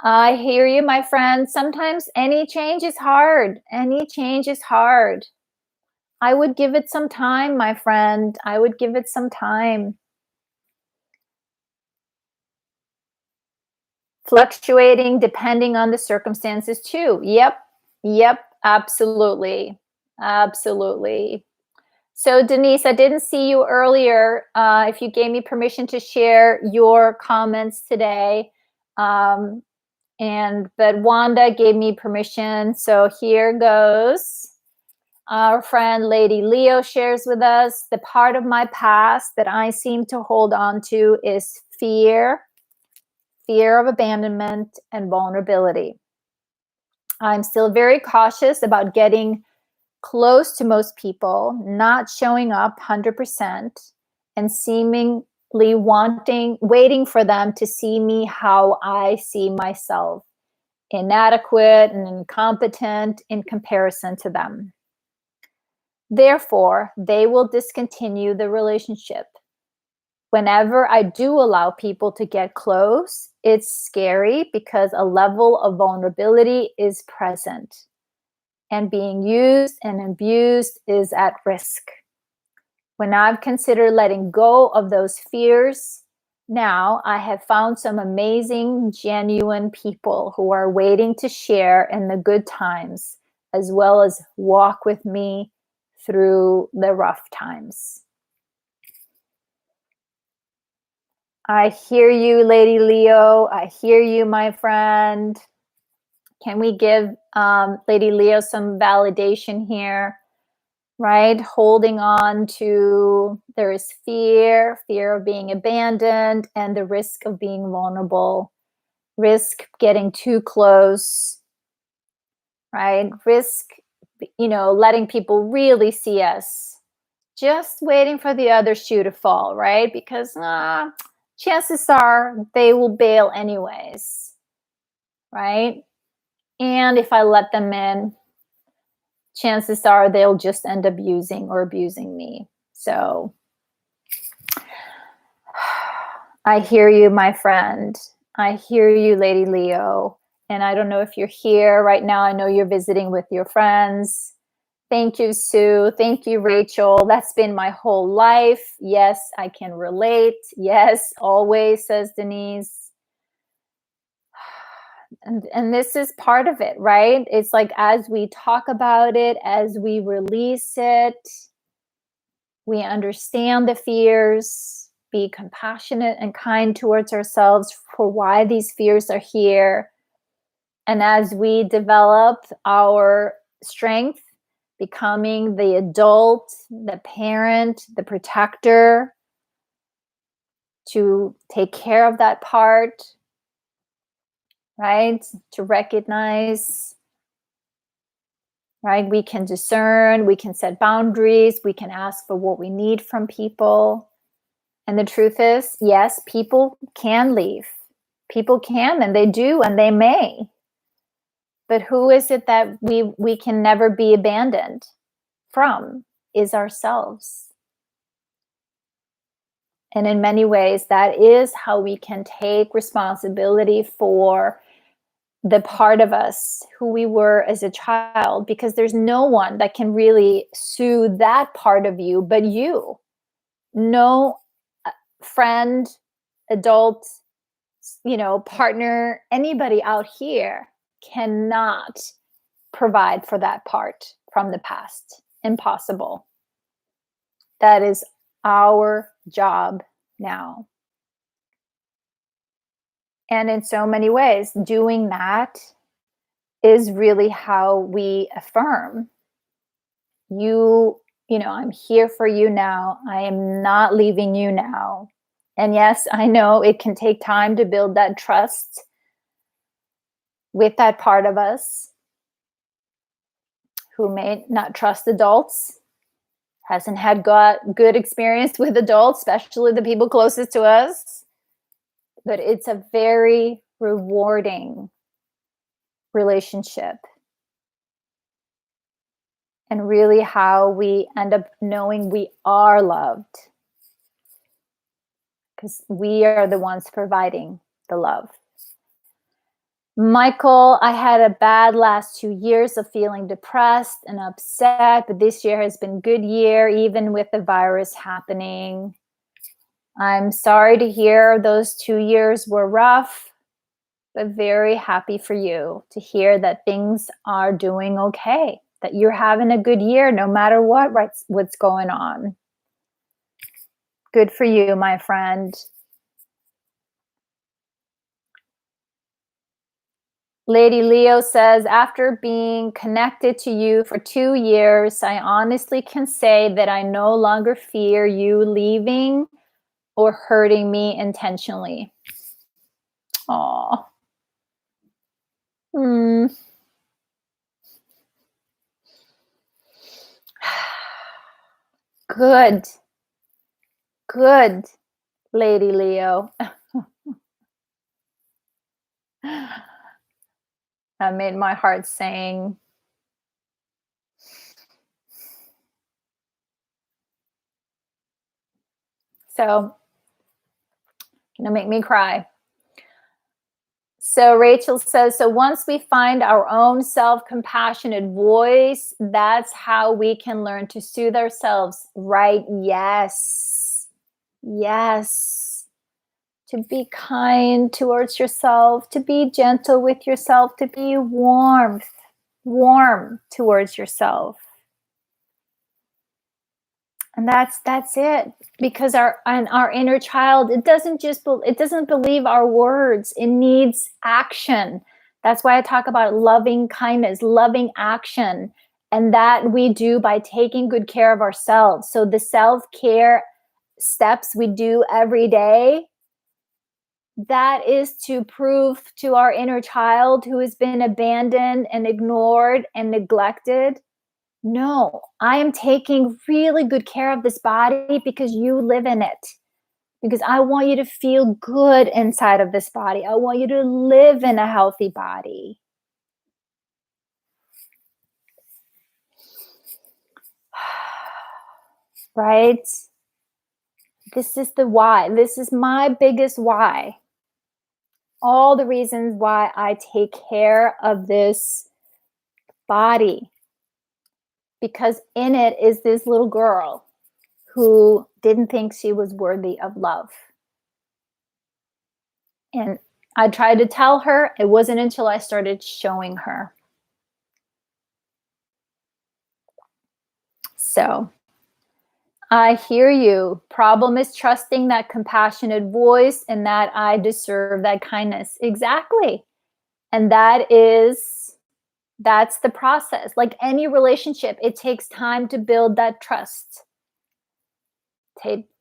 I hear you, my friend. Sometimes any change is hard. Any change is hard. I would give it some time, my friend. I would give it some time. Fluctuating depending on the circumstances too. Yep. Yep. Absolutely. Absolutely. So Denise, I didn't see you earlier. If you gave me permission to share your comments today. But Wanda gave me permission. So here goes. Our friend Lady Leo shares with us, the part of my past that I seem to hold on to is fear of abandonment and vulnerability. I'm still very cautious about getting close to most people, not showing up 100%, and seemingly waiting for them to see me how I see myself, inadequate and incompetent in comparison to them. Therefore, they will discontinue the relationship. Whenever I do allow people to get close, it's scary because a level of vulnerability is present, and being used and abused is at risk. When I've considered letting go of those fears, now I have found some amazing, genuine people who are waiting to share in the good times, as well as walk with me through the rough times. I hear you, Lady Leo. I hear you, my friend. Can we give Lady Leo some validation here? Right? Holding on to, there is fear of being abandoned, and the risk of being vulnerable, risk getting too close, right? Risk, letting people really see us. Just waiting for the other shoe to fall, right? Because chances are they will bail anyways, right? And if I let them in, chances are they'll just end up using or abusing me. So I hear you, my friend. I hear you, Lady Leo. And I don't know if you're here right now. I know you're visiting with your friends. Thank you, Sue. Thank you, Rachel. That's been my whole life. Yes, I can relate. Yes, always, says Denise. And this is part of it, right? It's like as we talk about it, as we release it, we understand the fears, be compassionate and kind towards ourselves for why these fears are here. And as we develop our strength, becoming the adult, the parent, the protector, to take care of that part, right? To recognize, right? We can discern, we can set boundaries, we can ask for what we need from people. And the truth is, yes, people can leave. People can, and they do, and they may. But who is it that we can never be abandoned from? Is ourselves. And in many ways, that is how we can take responsibility for the part of us who we were as a child, because there's no one that can really soothe that part of you but you. No friend, adult, partner, anybody out here cannot provide for that part from the past. Impossible. That is our job now. And in so many ways, doing that is really how we affirm I'm here for you now. I am not leaving you now. And yes, I know it can take time to build that trust with that part of us who may not trust adults, hasn't had good experience with adults, especially the people closest to us. But it's a very rewarding relationship. And really how we end up knowing we are loved. Because we are the ones providing the love. Michael, I had a bad last 2 years of feeling depressed and upset, but this year has been a good year, even with the virus happening. I'm sorry to hear those 2 years were rough, but very happy for you to hear that things are doing okay, that you're having a good year no matter what's going on. Good for you, my friend. Lady Leo says, after being connected to you for 2 years, I honestly can say that I no longer fear you leaving or hurting me intentionally. Aw. Good. Good, Lady Leo. That made my heart sing. So, gonna make me cry. So Rachel says, so once we find our own self-compassionate voice, that's how we can learn to soothe ourselves, right? Yes. Yes. To be kind towards yourself, to be gentle with yourself, to be warm towards yourself. And that's it, because our inner child, it doesn't believe our words. It needs action. That's why I talk about loving kindness, loving action, and that we do by taking good care of ourselves. So the self-care steps we do every day, that is to prove to our inner child who has been abandoned and ignored and neglected, no, I am taking really good care of this body because you live in it. Because I want you to feel good inside of this body. I want you to live in a healthy body. Right? This is the why. This is my biggest why. All the reasons why I take care of this body. Because in it is this little girl who didn't think she was worthy of love. And I tried to tell her. It wasn't until I started showing her. So I hear you. Problem is trusting that compassionate voice and that I deserve that kindness. Exactly. And that's the process. Like any relationship, it takes time to build that trust.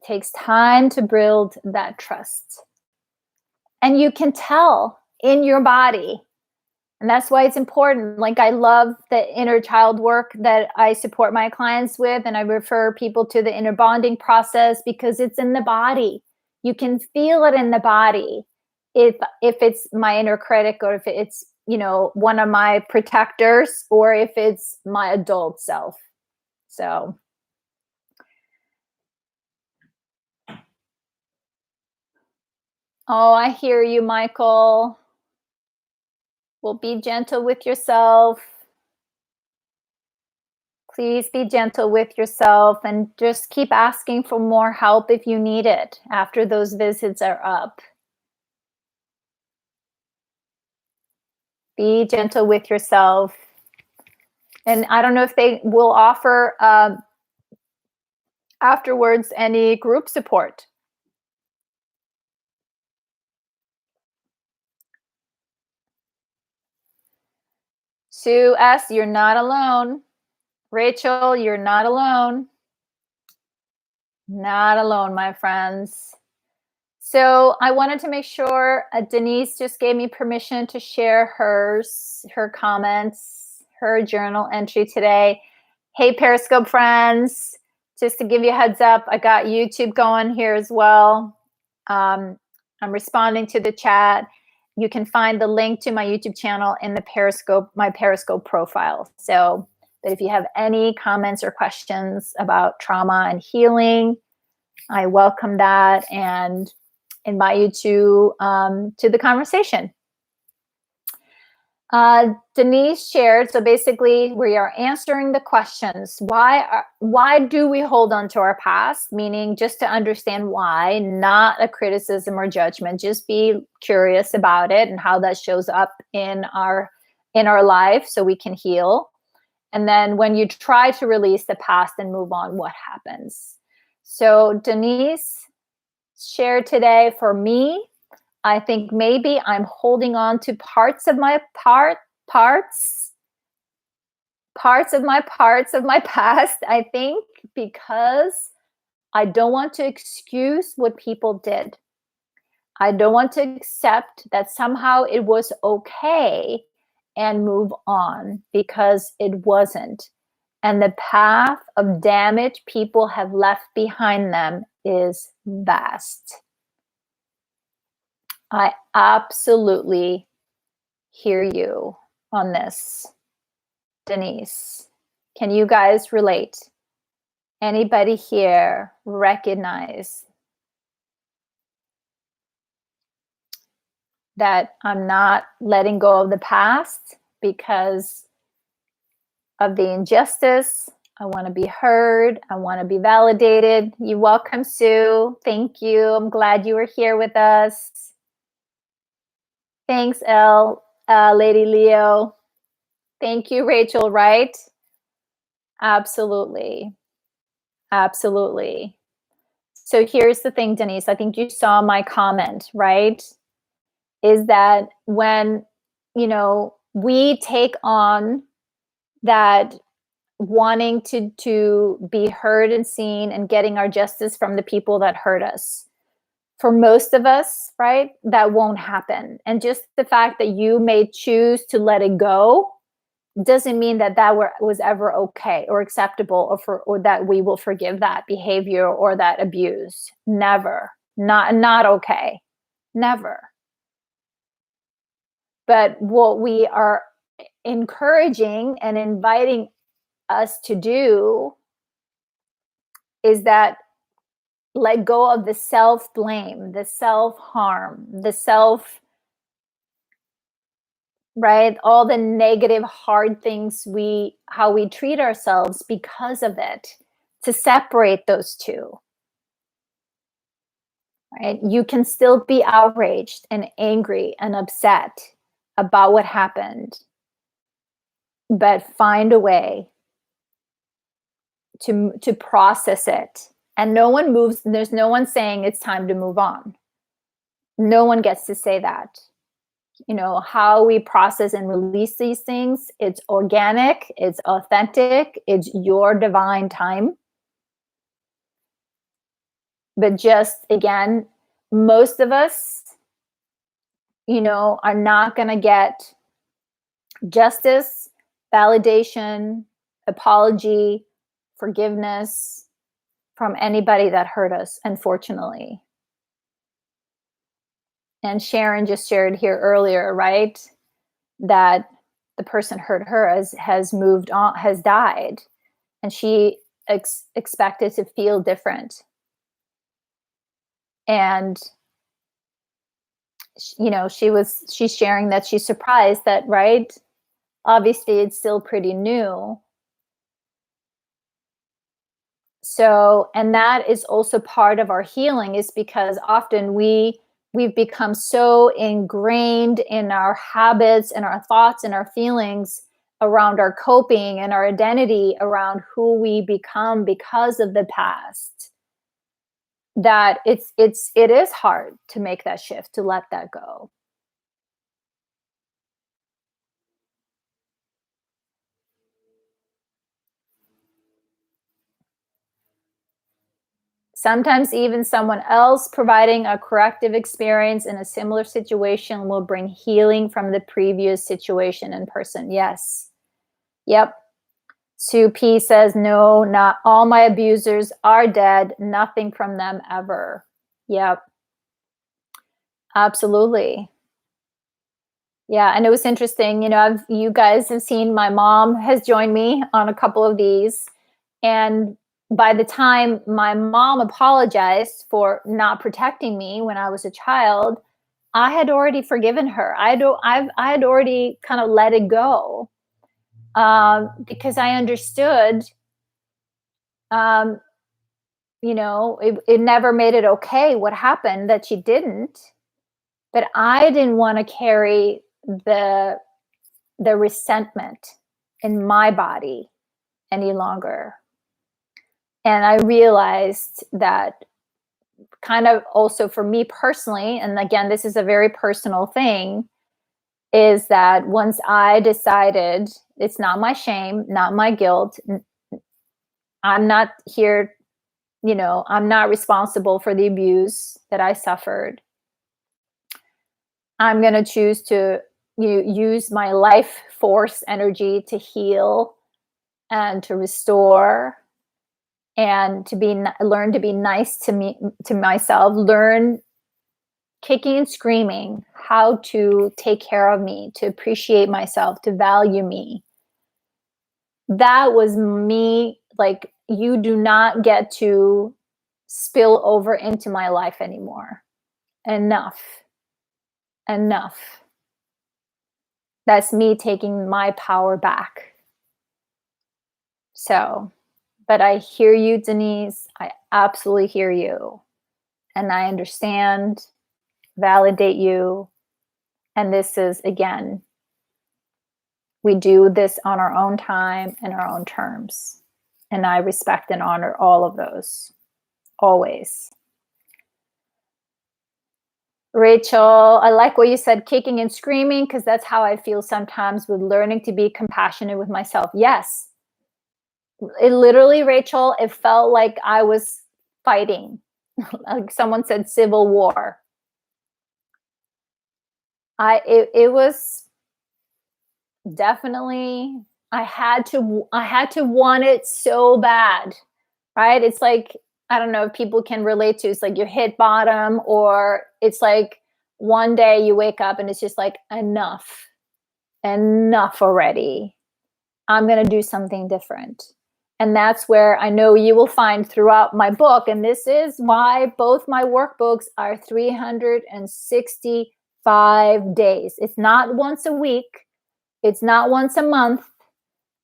Takes time to build that trust. And you can tell in your body. And that's why it's important. Like, I love the inner child work that I support my clients with, and I refer people to the inner bonding process because it's in the body. You can feel it in the body. If it's my inner critic, or if it's, one of my protectors, or if it's my adult self. So, oh, I hear you, Michael. Well, be gentle with yourself. Please be gentle with yourself and just keep asking for more help if you need it after those visits are up. Be gentle with yourself. And I don't know if they will offer afterwards any group support. Sue S., you're not alone. Rachel, you're not alone. Not alone, my friends. So I wanted to make sure Denise just gave me permission to share her comments, her journal entry today. Hey, Periscope friends, just to give you a heads up, I got YouTube going here as well. I'm responding to the chat. You can find the link to my YouTube channel in the my Periscope profile. So that if you have any comments or questions about trauma and healing, I welcome that and invite you to the conversation. Denise shared, so basically we are answering the questions. Why do we hold on to our past? Meaning just to understand why, not a criticism or judgment. Just be curious about it and how that shows up in our life so we can heal. And then when you try to release the past and move on, what happens? So Denise shared today, for me, I think maybe I'm holding on to parts of my parts of my past, I think, because I don't want to excuse what people did. I don't want to accept that somehow it was okay and move on, because it wasn't. And the path of damage people have left behind them is vast. I absolutely hear you on this, Denise. Can you guys relate? Anybody here recognize that I'm not letting go of the past because of the injustice? I want to be heard. I want to be validated. You're welcome, Sue. Thank you. I'm glad you were here with us. Thanks, Lady Leo. Thank you, Rachel, right? Absolutely. Absolutely. So here's the thing, Denise. I think you saw my comment, right? Is that when, we take on that wanting to be heard and seen and getting our justice from the people that hurt us. For most of us, right, that won't happen. And just the fact that you may choose to let it go doesn't mean that was ever okay or acceptable, or that we will forgive that behavior or that abuse. Never. Not okay. Never. But what we are encouraging and inviting us to do is that let go of the self-blame, the self-harm, the right? All the negative, hard things how we treat ourselves because of it, to separate those two. Right? You can still be outraged and angry and upset about what happened, but find a way to process it. And no one moves, there's no one saying it's time to move on. No one gets to say that. How we process and release these things, it's organic, it's authentic, it's your divine time. But just, again, most of us, are not going to get justice, validation, apology, forgiveness from anybody that hurt us, unfortunately. And Sharon just shared here earlier, right, that the person hurt her has moved on, has died, and she expected to feel different. And she's sharing that she's surprised that, right, obviously it's still pretty new. So, and that is also part of our healing, is because often we've become so ingrained in our habits and our thoughts and our feelings around our coping and our identity around who we become because of the past, that it is hard to make that shift, to let that go. Sometimes even someone else providing a corrective experience in a similar situation will bring healing from the previous situation and person. Yes. Yep. Sue P says, no, not all my abusers are dead. Nothing from them ever. Yep. Absolutely. Yeah. And it was interesting, you guys have seen my mom has joined me on a couple of these. And by the time my mom apologized for not protecting me when I was a child, I had already forgiven her. I had already kind of let it go, because I understood, it never made it okay what happened, that she didn't. But I didn't want to carry the resentment in my body any longer. And I realized that, kind of also for me personally, and again, this is a very personal thing, is that once I decided it's not my shame, not my guilt, I'm not here, I'm not responsible for the abuse that I suffered. I'm going to choose to use my life force energy to heal and to restore and learn to be nice to me, to myself, learn kicking and screaming how to take care of me, to appreciate myself, to value me. That was me. Like, you do not get to spill over into my life anymore. Enough. Enough. That's me taking my power back. So, but I hear you, Denise. I absolutely hear you. And I understand, validate you. And this is, again, we do this on our own time and our own terms. And I respect and honor all of those, always. Rachel, I like what you said, kicking and screaming, because that's how I feel sometimes with learning to be compassionate with myself. Yes. It literally, Rachel, it felt like I was fighting. Like someone said, civil war. It was definitely, I had to want it so bad, right? It's like, I don't know if people can relate to, it's like you hit bottom, or it's like one day you wake up and it's just like, enough already. I'm going to do something different. And that's where I know you will find throughout my book. And this is why both my workbooks are 365 days. It's not once a week. It's not once a month.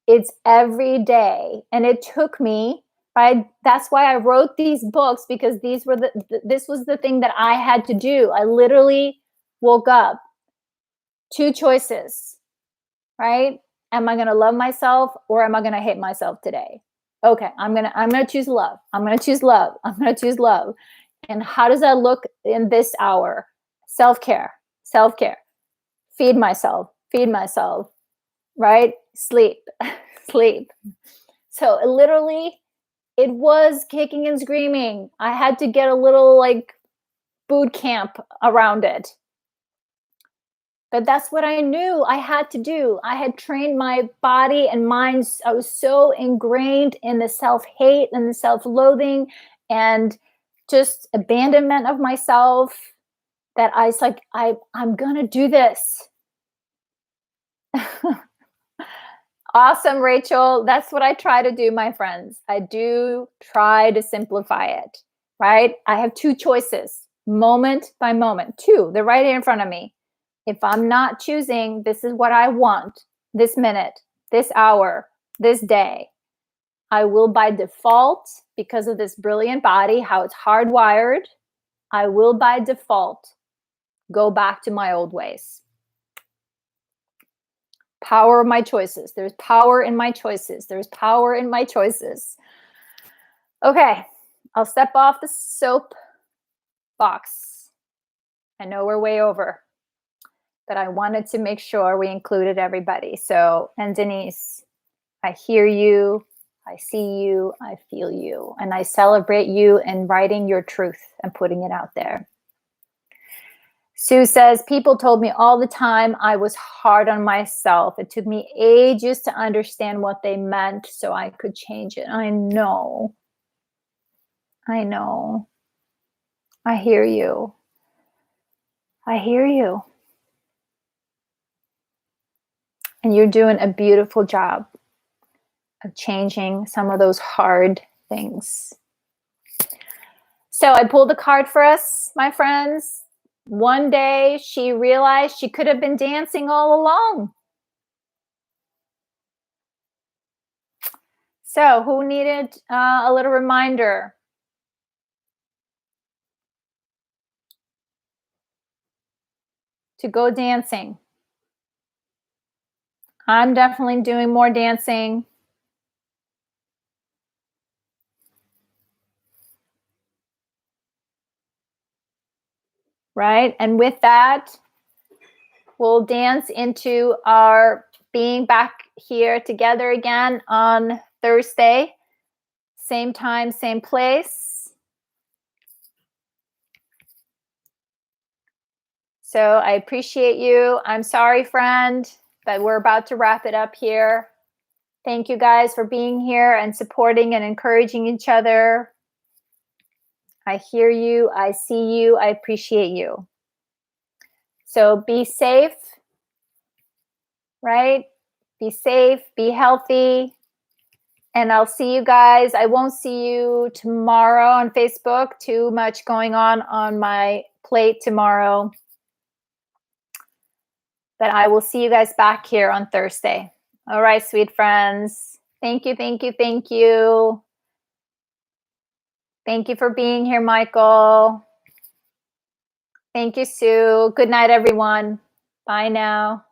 It's every day. And it took me, right? That's why I wrote these books, because this was the thing that I had to do. I literally woke up, two choices, right? Am I going to love myself, or am I going to hate myself today? Okay, I'm going to choose love. I'm going to choose love. I'm going to choose love. And how does that look in this hour? Self-care, self-care. Feed myself, right? Sleep, sleep. So literally, it was kicking and screaming. I had to get a little like boot camp around it. But that's what I knew I had to do. I had trained my body and mind. I was so ingrained in the self-hate and the self-loathing and just abandonment of myself that I was like, I'm going to do this. Awesome, Rachel. That's what I try to do, my friends. I do try to simplify it, right? I have two choices, moment by moment. Two, they're right here in front of me. If I'm not choosing, this is what I want, this minute, this hour, this day, I will by default, because of this brilliant body, how it's hardwired, I will by default go back to my old ways. Power of my choices. There's power in my choices. There's power in my choices. Okay, I'll step off the soap box. I know we're way over, but I wanted to make sure we included everybody. So, and Denise, I hear you, I see you, I feel you, and I celebrate you in writing your truth and putting it out there. Sue says, people told me all the time I was hard on myself. It took me ages to understand what they meant so I could change it. I know. I know. I hear you. I hear you. And you're doing a beautiful job of changing some of those hard things. So I pulled a card for us, my friends. One day she realized she could have been dancing all along. So who needed a little reminder? To go dancing. I'm definitely doing more dancing. Right? And with that, we'll dance into our being back here together again on Thursday. Same time, same place. So I appreciate you. I'm sorry, friend, but we're about to wrap it up here. Thank you guys for being here and supporting and encouraging each other. I hear you. I see you. I appreciate you. So be safe, right? Be safe, be healthy. And I'll see you guys. I won't see you tomorrow on Facebook. Too much going on my plate tomorrow. But I will see you guys back here on Thursday. All right, sweet friends. Thank you, thank you, thank you. Thank you for being here, Michael. Thank you, Sue. Good night, everyone. Bye now.